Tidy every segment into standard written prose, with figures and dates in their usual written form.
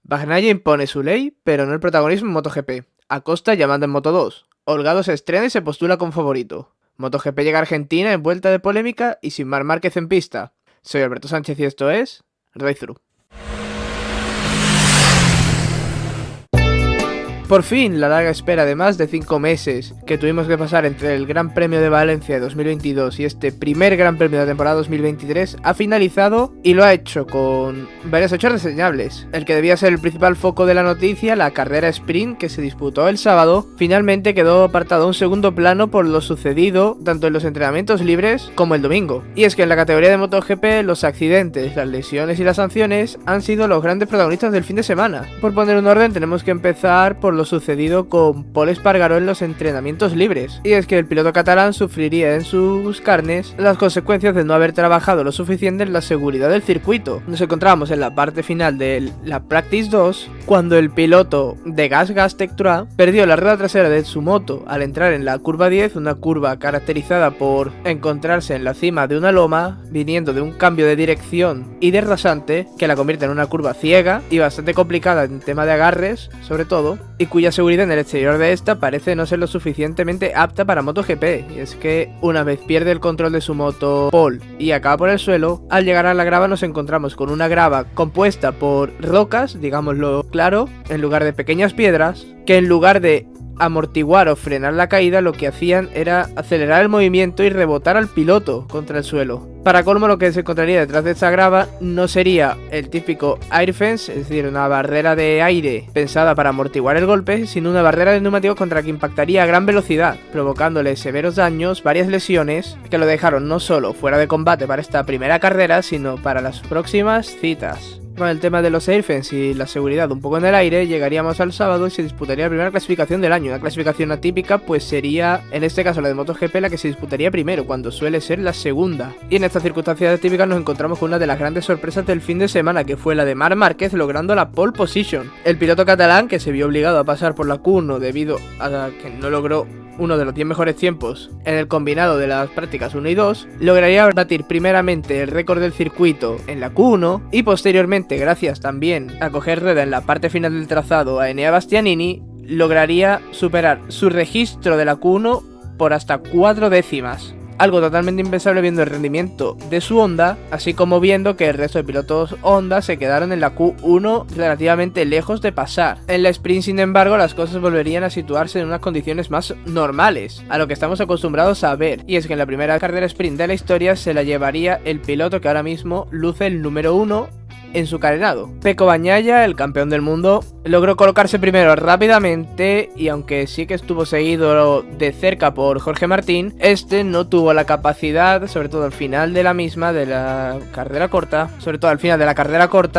Bagnaia impone su ley, pero no el protagonismo en MotoGP. Acosta llamando en Moto2. Holgado se estrena y se postula como favorito. MotoGP llega a Argentina en vuelta de polémica y sin Marc Márquez en pista. Soy Alberto Sánchez y esto es Race Through. Por fin, la larga espera de más de 5 meses que tuvimos que pasar entre el Gran Premio de Valencia de 2022 y este primer Gran Premio de la temporada 2023 ha finalizado y lo ha hecho con varios hechos reseñables. El que debía ser el principal foco de la noticia, la carrera sprint que se disputó el sábado, finalmente quedó apartado a un segundo plano por lo sucedido tanto en los entrenamientos libres como el domingo. Y es que en la categoría de MotoGP los accidentes, las lesiones y las sanciones han sido los grandes protagonistas del fin de semana. Por poner un orden tenemos que empezar por lo sucedido con Pol Espargaró en los entrenamientos libres, y es que el piloto catalán sufriría en sus carnes las consecuencias de no haber trabajado lo suficiente en la seguridad del circuito. Nos encontramos en la parte final de la Practice 2 cuando el piloto de Gas Tech 3 perdió la rueda trasera de su moto al entrar en la curva 10, una curva caracterizada por encontrarse en la cima de una loma viniendo de un cambio de dirección y de rasante que la convierte en una curva ciega y bastante complicada en tema de agarres sobre todo, y cuya seguridad en el exterior de esta parece no ser lo suficientemente apta para MotoGP. Y es que una vez pierde el control de su moto Pol y acaba por el suelo, al llegar a la grava nos encontramos con una grava compuesta por rocas, digámoslo claro, en lugar de pequeñas piedras, que en lugar de amortiguar o frenar la caída lo que hacían era acelerar el movimiento y rebotar al piloto contra el suelo. Para colmo, lo que se encontraría detrás de esta grava no sería el típico air fence, es decir, una barrera de aire pensada para amortiguar el golpe, sino una barrera de neumáticos contra la que impactaría a gran velocidad, provocándole severos daños, varias lesiones, que lo dejaron no solo fuera de combate para esta primera carrera, sino para las próximas citas. Con el tema de los airfence y la seguridad un poco en el aire, llegaríamos al sábado y se disputaría la primera clasificación del año. Una clasificación atípica pues sería, en este caso la de MotoGP, la que se disputaría primero, cuando suele ser la segunda. Y en estas circunstancias atípicas nos encontramos con una de las grandes sorpresas del fin de semana, que fue la de Marc Márquez logrando la pole position. El piloto catalán, que se vio obligado a pasar por la Q1 debido a que no logró uno de los 10 mejores tiempos en el combinado de las prácticas 1 y 2, lograría batir primeramente el récord del circuito en la Q1 y posteriormente, gracias también a coger rueda en la parte final del trazado a Enea Bastianini, lograría superar su registro de la Q1 por hasta 4 décimas. Algo totalmente impensable viendo el rendimiento de su Honda, así como viendo que el resto de pilotos Honda se quedaron en la Q1 relativamente lejos de pasar. En la sprint, sin embargo, las cosas volverían a situarse en unas condiciones más normales, a lo que estamos acostumbrados a ver, y es que en la primera carrera sprint de la historia se la llevaría el piloto que ahora mismo luce el número 1 en su carenado. Pecco Bagnaia, el campeón del mundo, logró colocarse primero rápidamente y aunque sí que estuvo seguido de cerca por Jorge Martín, este no tuvo la capacidad, sobre todo al final de la misma, de la carrera corta,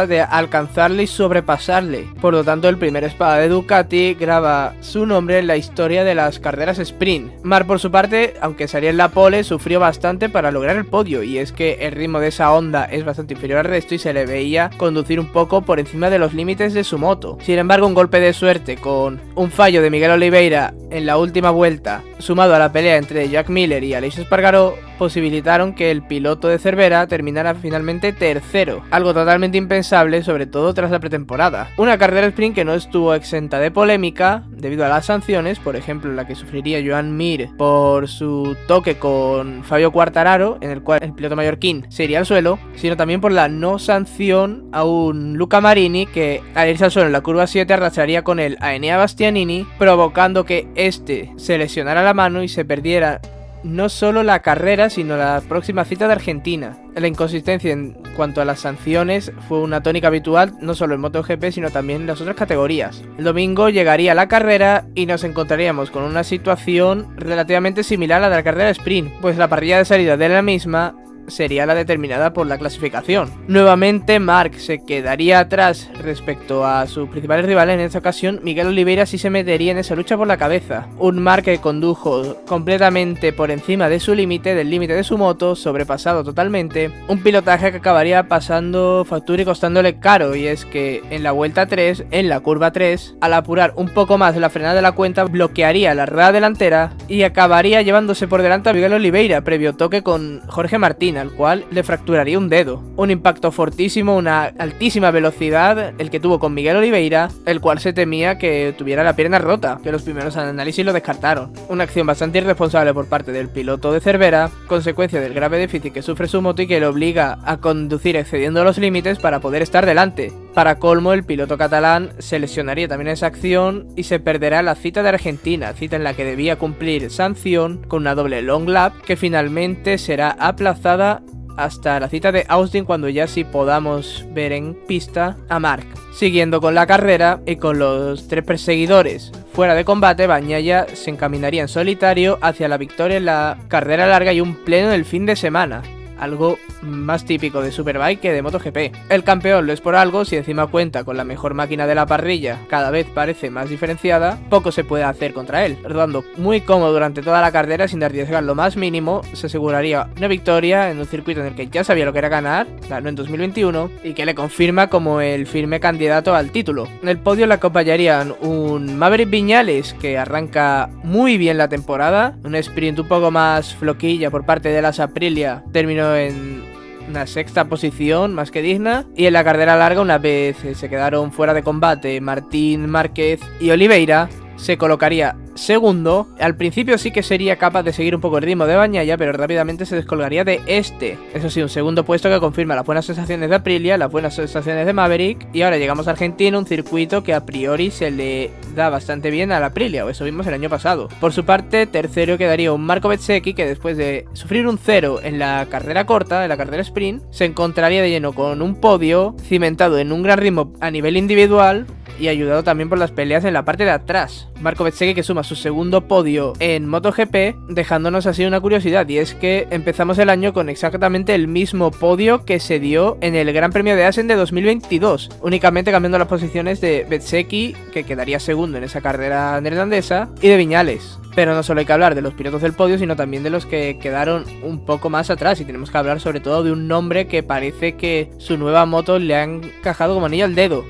de alcanzarle y sobrepasarle. Por lo tanto, el primer espada de Ducati graba su nombre en la historia de las carreras sprint. Marc, por su parte, aunque salía en la pole, sufrió bastante para lograr el podio, y es que el ritmo de esa Honda es bastante inferior al resto y se le veía conducir un poco por encima de los límites de su moto. Sin embargo, un golpe de suerte con un fallo de Miguel Oliveira en la última vuelta, sumado a la pelea entre Jack Miller y Aleix Espargaró, posibilitaron que el piloto de Cervera terminara finalmente tercero, algo totalmente impensable, sobre todo tras la pretemporada. Una carrera sprint que no estuvo exenta de polémica debido a las sanciones, por ejemplo la que sufriría Joan Mir por su toque con Fabio Quartararo, en el cual el piloto mallorquín se iría al suelo, sino también por la no sanción a un Luca Marini que al irse al suelo en la curva 7 arrastraría con él a Enea Bastianini, provocando que este se lesionara la mano y se perdiera no solo la carrera, sino la próxima cita de Argentina. La inconsistencia en cuanto a las sanciones fue una tónica habitual, no solo en MotoGP, sino también en las otras categorías. El domingo llegaría la carrera y nos encontraríamos con una situación relativamente similar a la de la carrera sprint, pues la parrilla de salida de la misma sería la determinada por la clasificación. Nuevamente Marc se quedaría atrás respecto a sus principales rivales. En esta ocasión Miguel Oliveira sí se metería en esa lucha por la cabeza. Un Marc que condujo completamente por encima de su límite, del límite de su moto, sobrepasado totalmente. Un pilotaje que acabaría pasando factura y costándole caro, y es que en la vuelta 3, en la curva 3, al apurar un poco más la frenada de la cuenta, bloquearía la rueda delantera y acabaría llevándose por delante a Miguel Oliveira, previo toque con Jorge Martín, al cual le fracturaría un dedo. Un impacto fortísimo, una altísima velocidad, el que tuvo con Miguel Oliveira, el cual se temía que tuviera la pierna rota, que los primeros análisis lo descartaron. Una acción bastante irresponsable por parte del piloto de Cervera, consecuencia del grave déficit que sufre su moto y que le obliga a conducir excediendo los límites para poder estar delante. Para colmo, el piloto catalán se lesionaría también en esa acción y se perderá la cita de Argentina, cita en la que debía cumplir sanción con una doble long lap que finalmente será aplazada hasta la cita de Austin, cuando ya sí podamos ver en pista a Marc. Siguiendo con la carrera y con los 3 perseguidores fuera de combate, Bagnaia se encaminaría en solitario hacia la victoria en la carrera larga y un pleno del fin de semana. Algo más típico de Superbike que de MotoGP. El campeón lo es por algo, si encima cuenta con la mejor máquina de la parrilla, cada vez parece más diferenciada, poco se puede hacer contra él. Rodando muy cómodo durante toda la carrera sin arriesgar lo más mínimo, se aseguraría una victoria en un circuito en el que ya sabía lo que era ganar, ganó en 2021, y que le confirma como el firme candidato al título. En el podio le acompañarían un Maverick Viñales, que arranca muy bien la temporada, un sprint un poco más floquilla por parte de las Aprilia, terminó en una 6ª posición más que digna, y en la carrera larga, una vez se quedaron fuera de combate Martín Márquez y Oliveira, se colocaría segundo. Al principio sí que sería capaz de seguir un poco el ritmo de Bagnaia, pero rápidamente se descolgaría de este. Eso sí, un segundo puesto que confirma las buenas sensaciones de Aprilia, las buenas sensaciones de Maverick. Y ahora llegamos a Argentina, un circuito que a priori se le da bastante bien a la Aprilia, o eso vimos el año pasado. Por su parte, tercero quedaría un Marco Bezzecchi, que después de sufrir un 0 en la carrera corta, en la carrera sprint, se encontraría de lleno con un podio cimentado en un gran ritmo a nivel individual y ayudado también por las peleas en la parte de atrás. Marco Bezzecchi, que suma su segundo podio en MotoGP, dejándonos así una curiosidad, y es que empezamos el año con exactamente el mismo podio que se dio en el Gran Premio de Assen de 2022, únicamente cambiando las posiciones de Bezzecchi, que quedaría segundo en esa carrera neerlandesa, y de Viñales. Pero no solo hay que hablar de los pilotos del podio, sino también de los que quedaron un poco más atrás, y tenemos que hablar sobre todo de un nombre que parece que su nueva moto le ha encajado como anillo al dedo.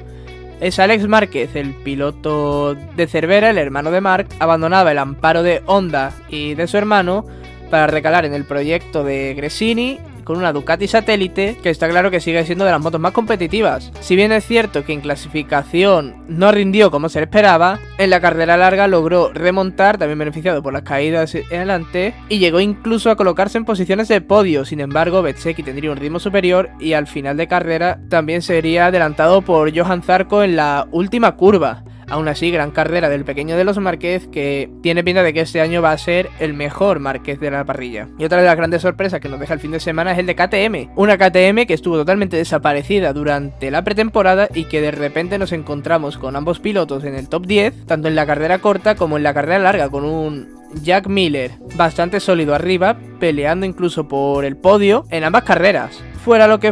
Es Alex Márquez, el piloto de Cervera, el hermano de Marc. Abandonaba el amparo de Honda y de su hermano para recalar en el proyecto de Gresini con una Ducati satélite, que está claro que sigue siendo de las motos más competitivas. Si bien es cierto que en clasificación no rindió como se le esperaba, en la carrera larga logró remontar, también beneficiado por las caídas en adelante, y llegó incluso a colocarse en posiciones de podio. Sin embargo, Bezzecchi tendría un ritmo superior y al final de carrera también sería adelantado por Johan Zarco en la última curva. Aún así, gran carrera del pequeño de los Márquez, que tiene pinta de que este año va a ser el mejor Márquez de la parrilla. Y otra de las grandes sorpresas que nos deja el fin de semana es el de KTM. Una KTM que estuvo totalmente desaparecida durante la pretemporada y que de repente nos encontramos con ambos pilotos en el top 10, tanto en la carrera corta como en la carrera larga, con un Jack Miller bastante sólido arriba, peleando incluso por el podio en ambas carreras. Fuera lo que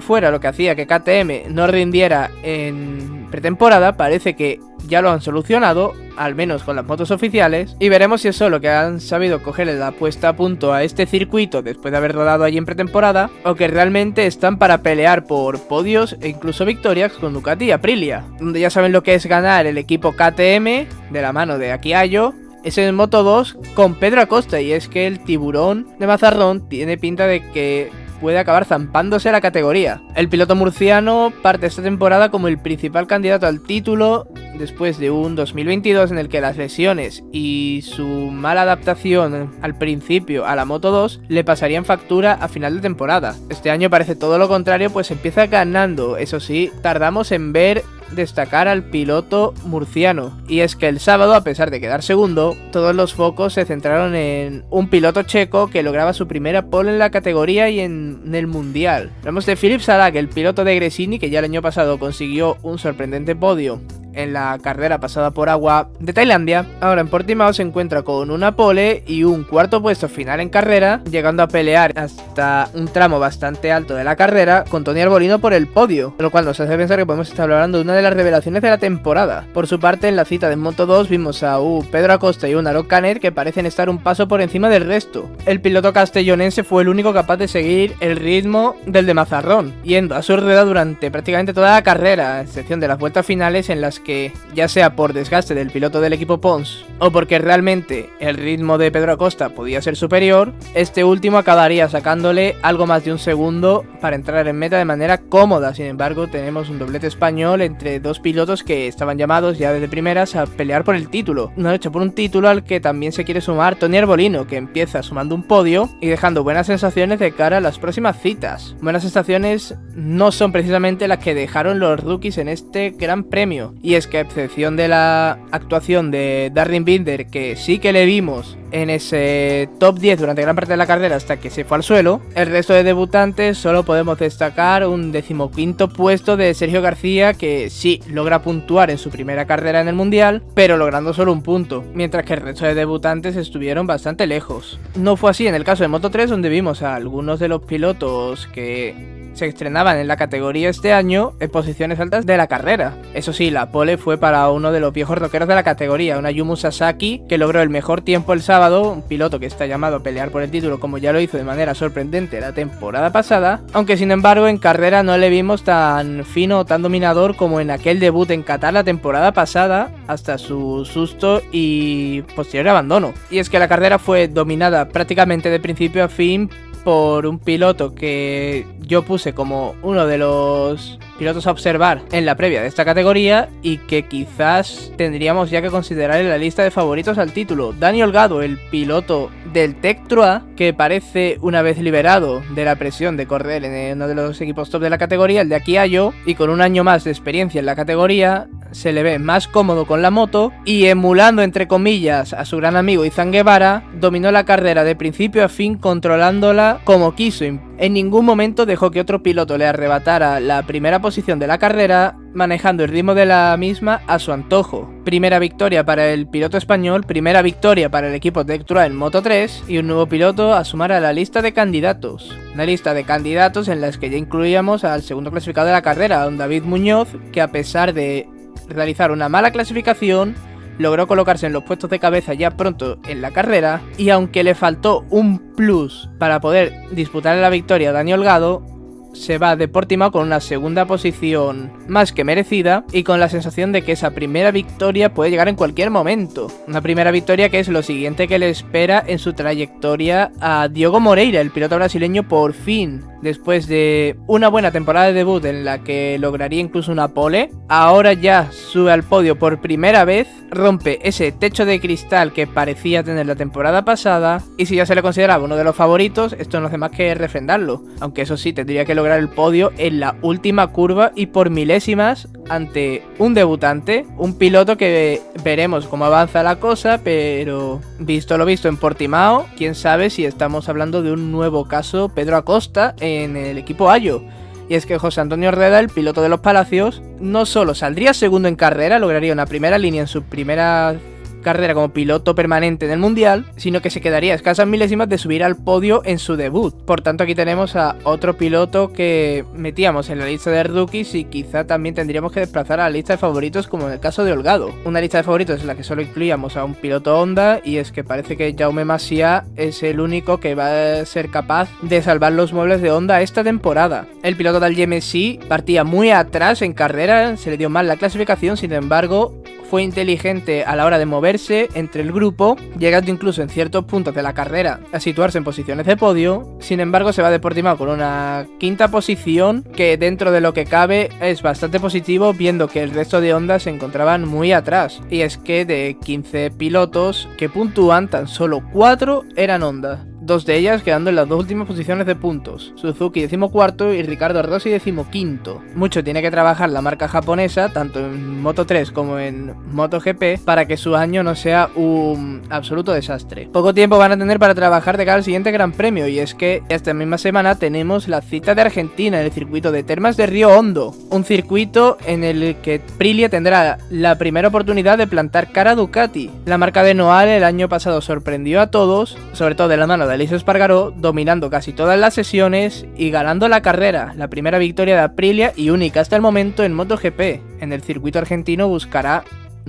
hacía que KTM no rindiera en pretemporada, parece que ya lo han solucionado, al menos con las motos oficiales, y veremos si es solo que han sabido cogerle la puesta a punto a este circuito después de haber rodado allí en pretemporada, o que realmente están para pelear por podios e incluso victorias con Ducati y Aprilia, donde ya saben lo que es ganar el equipo KTM de la mano de Aki Ajo. Es en Moto 2 con Pedro Acosta, y es que el tiburón de Mazarrón tiene pinta de que puede acabar zampándose la categoría. El piloto murciano parte esta temporada como el principal candidato al título después de un 2022 en el que las lesiones y su mala adaptación al principio a la Moto 2 le pasarían factura a final de temporada. Este año parece todo lo contrario, pues empieza ganando. Eso sí, tardamos en ver destacar al piloto murciano, y es que el sábado, a pesar de quedar segundo, todos los focos se centraron en un piloto checo que lograba su primera pole en la categoría y en el mundial. Hablamos de Filip Salac, el piloto de Gresini, que ya el año pasado consiguió un sorprendente podio en la carrera pasada por agua de Tailandia. Ahora en Portimao se encuentra con una pole y un cuarto puesto final en carrera, llegando a pelear hasta un tramo bastante alto de la carrera con Tony Arbolino por el podio, lo cual nos hace pensar que podemos estar hablando de una de las revelaciones de la temporada. Por su parte, en la cita de Moto 2 vimos a Pedro Acosta y un Aroc Canet que parecen estar un paso por encima del resto. El piloto castellonense fue el único capaz de seguir el ritmo del de Mazarrón, yendo a su rueda durante prácticamente toda la carrera, a excepción de las vueltas finales en las es que, ya sea por desgaste del piloto del equipo Pons o porque realmente el ritmo de Pedro Acosta podía ser superior, este último acabaría sacándole algo más de un segundo para entrar en meta de manera cómoda. Sin embargo, tenemos un doblete español entre dos pilotos que estaban llamados ya desde primeras a pelear por el título. No hecho por un título al que también se quiere sumar Tony Arbolino, que empieza sumando un podio y dejando buenas sensaciones de cara a las próximas citas. Buenas sensaciones no son precisamente las que dejaron los rookies en este gran premio, y es que a excepción de la actuación de Darryn Binder, que sí que le vimos en ese top 10 durante gran parte de la carrera hasta que se fue al suelo, el resto de debutantes solo podemos destacar un 15º puesto de Sergio García, que sí logra puntuar en su primera carrera en el mundial, pero logrando solo un punto, mientras que el resto de debutantes estuvieron bastante lejos. No fue así en el caso de Moto3, donde vimos a algunos de los pilotos que se estrenaban en la categoría este año en posiciones altas de la carrera. Eso sí, la pole fue para uno de los viejos rockeros de la categoría, un Ayumu Sasaki, que logró el mejor tiempo el sábado, un piloto que está llamado a pelear por el título como ya lo hizo de manera sorprendente la temporada pasada, aunque sin embargo en carrera no le vimos tan fino o tan dominador como en aquel debut en Qatar la temporada pasada, hasta su susto y posterior abandono. Y es que la carrera fue dominada prácticamente de principio a fin por un piloto que yo puse como uno de los pilotos a observar en la previa de esta categoría y que quizás tendríamos ya que considerar en la lista de favoritos al título. Dani Holgado, el piloto del Tech 3, que parece una vez liberado de la presión de correr en uno de los equipos top de la categoría, el de Akiayo, y con un año más de experiencia en la categoría, se le ve más cómodo con la moto y, emulando entre comillas a su gran amigo Izan Guevara, dominó la carrera de principio a fin controlándola como quiso. En ningún momento dejó que otro piloto le arrebatara la primera posición de la carrera, manejando el ritmo de la misma a su antojo. Primera victoria para el piloto español, primera victoria para el equipo Tech 3 en Moto3 y un nuevo piloto a sumar a la lista de candidatos. Una lista de candidatos en las que ya incluíamos al segundo clasificado de la carrera, don David Muñoz, que a pesar de realizar una mala clasificación, logró colocarse en los puestos de cabeza ya pronto en la carrera, y aunque le faltó un plus para poder disputar la victoria a Dani Holgado, se va de Portimao con una segunda posición más que merecida y con la sensación de que esa primera victoria puede llegar en cualquier momento. Una primera victoria que es lo siguiente que le espera en su trayectoria a Diogo Moreira, el piloto brasileño, por fin. Después de una buena temporada de debut en la que lograría incluso una pole, ahora ya sube al podio por primera vez, rompe ese techo de cristal que parecía tener la temporada pasada, y si ya se le consideraba uno de los favoritos, esto no hace más que refrendarlo, aunque eso sí, tendría que lograr el podio en la última curva y por milésimas ante un debutante, un piloto que veremos cómo avanza la cosa, pero visto lo visto en Portimao, quién sabe si estamos hablando de un nuevo caso Pedro Acosta en el equipo Ayo. Y es que José Antonio Rueda, el piloto de los Palacios, no solo saldría segundo en carrera, lograría una primera línea en su primera carrera como piloto permanente en el mundial, sino que se quedaría a escasas milésimas de subir al podio en su debut. Por tanto, aquí tenemos a otro piloto que metíamos en la lista de rookies y quizá también tendríamos que desplazar a la lista de favoritos, como en el caso de Holgado. Una lista de favoritos en la que solo incluíamos a un piloto Honda, y es que parece que Jaume Masia es el único que va a ser capaz de salvar los muebles de Honda esta temporada. El piloto del GMC partía muy atrás en carrera, se le dio mal la clasificación, sin embargo fue inteligente a la hora de moverse entre el grupo, llegando incluso en ciertos puntos de la carrera a situarse en posiciones de podio. Sin embargo, se va de Portimao con una quinta posición, que dentro de lo que cabe es bastante positivo, viendo que el resto de Honda se encontraban muy atrás. Y es que de 15 pilotos que puntúan, tan solo 4 eran Honda. Dos de ellas quedando en las dos últimas posiciones de puntos, Suzuki 14º y Ricardo Rossi 15º. Mucho tiene que trabajar la marca japonesa, tanto en Moto3 como en MotoGP, para que su año no sea un absoluto desastre. Poco tiempo van a tener para trabajar de cara al siguiente Gran Premio, y es que esta misma semana tenemos la cita de Argentina en el circuito de Termas de Río Hondo, un circuito en el que Aprilia tendrá la primera oportunidad de plantar cara a Ducati. La marca de Noal el año pasado sorprendió a todos, sobre todo de la mano de Aleix Espargaró, dominando casi todas las sesiones y ganando la carrera, la primera victoria de Aprilia y única hasta el momento en MotoGP. En el circuito argentino buscará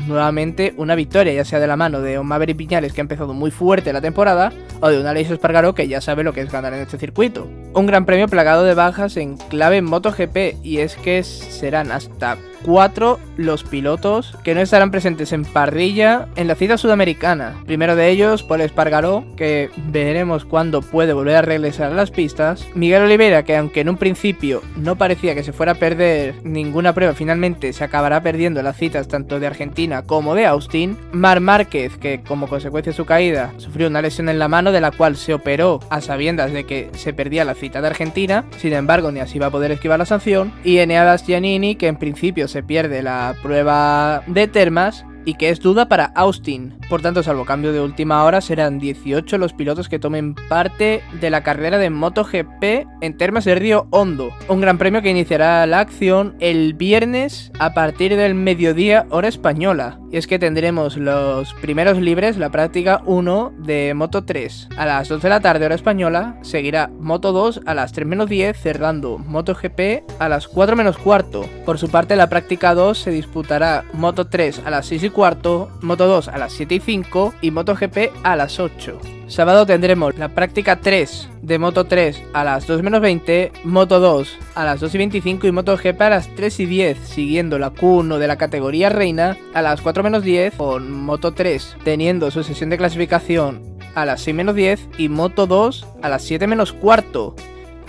nuevamente una victoria, ya sea de la mano de un Maverick Viñales, que ha empezado muy fuerte la temporada, o de un Aleix Espargaró, que ya sabe lo que es ganar en este circuito. Un gran premio plagado de bajas en clave en MotoGP, y es que serán hasta 4 los pilotos que no estarán presentes en parrilla en la cita sudamericana. Primero de ellos, Pol Espargaró, que veremos cuándo puede volver a regresar a las pistas. Miguel Oliveira, que aunque en un principio no parecía que se fuera a perder ninguna prueba, finalmente se acabará perdiendo las citas tanto de Argentina como de Austin. Marc Márquez, que como consecuencia de su caída sufrió una lesión en la mano de la cual se operó a sabiendas de que se perdía la cita de Argentina, sin embargo ni así va a poder esquivar la sanción. Y Enea Bastianini, que en principio se pierde la prueba de Termas y que es duda para Austin. Por tanto, salvo cambio de última hora, serán 18 los pilotos que tomen parte de la carrera de MotoGP en Termas de Río Hondo. Un gran premio que iniciará la acción el viernes a partir del mediodía hora española. Y es que tendremos los primeros libres, la práctica 1 de Moto 3 a las 2 de la tarde hora española. Seguirá Moto 2 a las 3 menos 10, cerrando MotoGP a las 4 menos cuarto. Por su parte, la práctica 2 se disputará Moto 3 a las 6 y cuarto, Moto 2 a las 7 y 5 y MotoGP a las 8. Sábado tendremos la práctica 3 de Moto 3 a las 2 menos 20, Moto 2 a las 2 y 25 y MotoGP a las 3 y 10, siguiendo la Q1 de la categoría reina a las 4 menos 10, con Moto 3 teniendo su sesión de clasificación a las 6 menos 10 y Moto 2 a las 7 menos cuarto.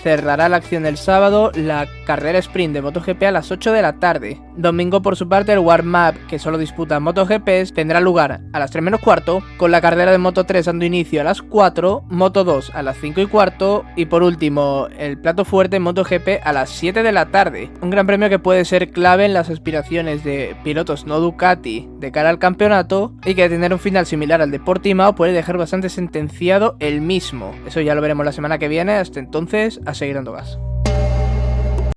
Cerrará la acción el sábado la carrera sprint de MotoGP a las 8 de la tarde. Domingo, por su parte, el warm-up, que solo disputa MotoGP, tendrá lugar a las 3 menos cuarto, con la carrera de Moto 3 dando inicio a las 4, Moto 2 a las 5 y cuarto y por último el plato fuerte MotoGP a las 7 de la tarde. Un gran premio que puede ser clave en las aspiraciones de pilotos no Ducati de cara al campeonato y que tener un final similar al de Portimao puede dejar bastante sentenciado el mismo. Eso ya lo veremos la semana que viene. Hasta entonces, a seguir dando gas.